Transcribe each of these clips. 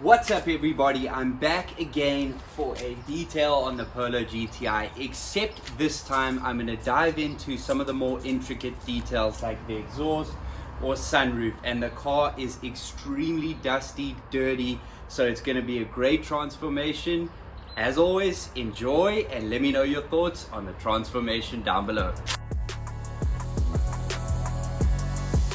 What's up everybody, I'm back again for a detail on the Polo GTI, except this time I'm going to dive into some of the more intricate details like the exhaust or sunroof, and the car is extremely dusty, dirty, so it's going to be a great transformation. As always, enjoy and let me know your thoughts on the transformation down below.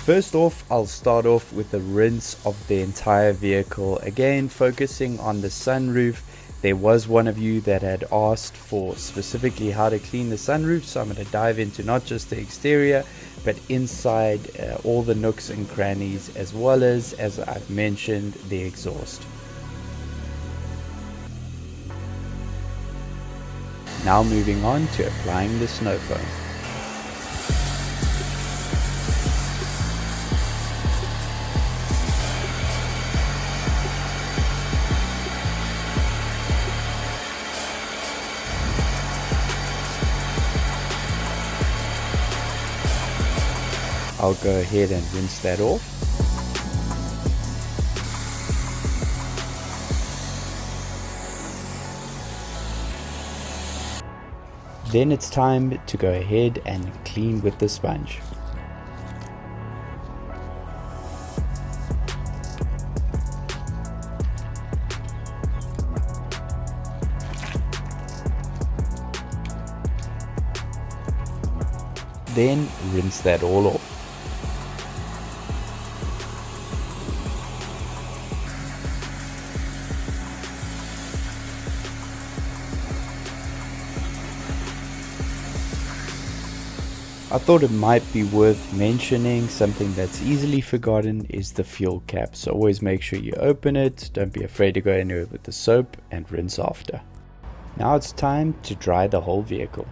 First off, I'll start off with a rinse of the entire vehicle. Again, focusing on the sunroof. There was one of you that had asked for specifically how to clean the sunroof, so I'm going to dive into not just the exterior, but inside all the nooks and crannies, as well as I've mentioned, the exhaust. Now moving on to applying the snow foam. I'll go ahead and rinse that off. Then it's time to go ahead and clean with the sponge. Then rinse that all off. I thought it might be worth mentioning something that's easily forgotten is the fuel cap. So always make sure you open it. Don't be afraid to go in there with the soap and rinse after. Now it's time to dry the whole vehicle.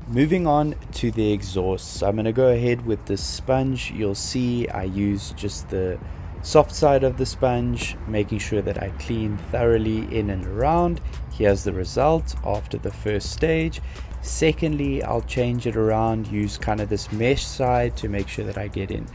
Moving on to the exhaust. So I'm going to go ahead with the sponge. You'll see I use just the soft side of the sponge, making sure that I clean thoroughly in and around. Here's the result after the first stage. Secondly, I'll change it around, use kind of this mesh side to make sure that I get in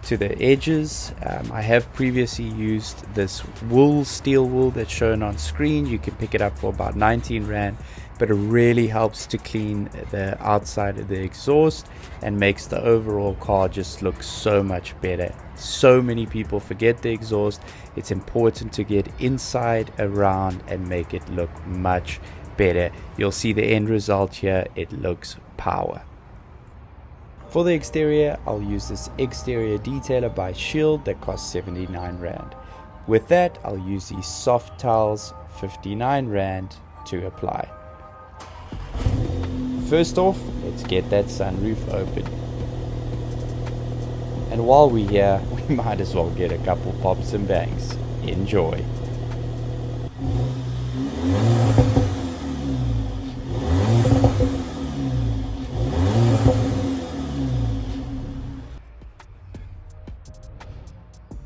to the edges. I have previously used this wool, steel wool that's shown on screen. You can pick it up for about 19 Rand, but it really helps to clean the outside of the exhaust and makes the overall car just look so much better. So many people forget the exhaust. It's important to get inside, around, and make it look much better. You'll see the end result here. It looks power. For the exterior, I'll use this exterior detailer by Shield that costs 79 Rand. With that, I'll use these soft towels, 59 Rand, to apply. First off, let's get that sunroof open. And while we're here, we might as well get a couple pops and bangs. Enjoy.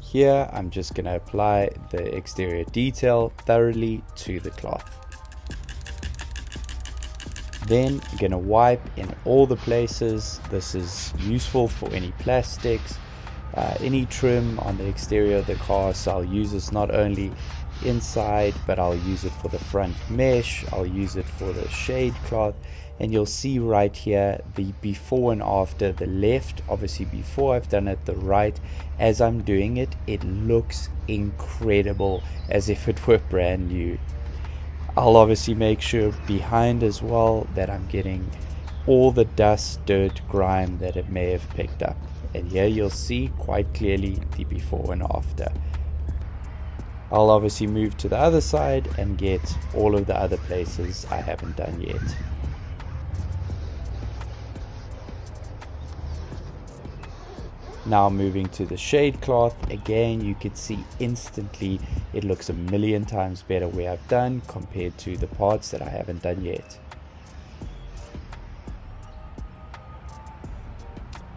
Here, I'm just going to apply the exterior detail thoroughly to the cloth. Then I'm going to wipe in all the places. This is useful for any plastics, any trim on the exterior of the car. So I'll use this not only inside, but I'll use it for the front mesh. I'll use it for the shade cloth. And you'll see right here the before and after. The left, obviously before I've done it, the right as I'm doing it, it looks incredible, as if it were brand new. I'll obviously make sure behind as well that I'm getting all the dust, dirt, grime that it may have picked up. And here you'll see quite clearly the before and after. I'll obviously move to the other side and get all of the other places I haven't done yet. Now moving to the shade cloth, again you can see instantly it looks a million times better where I've done compared to the parts that I haven't done yet.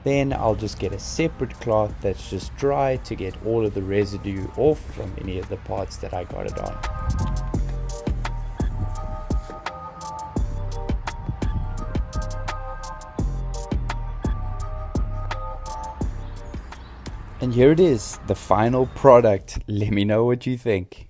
Then I'll just get a separate cloth that's just dry to get all of the residue off from any of the parts that I got it on. And here it is, the final product. Let me know what you think.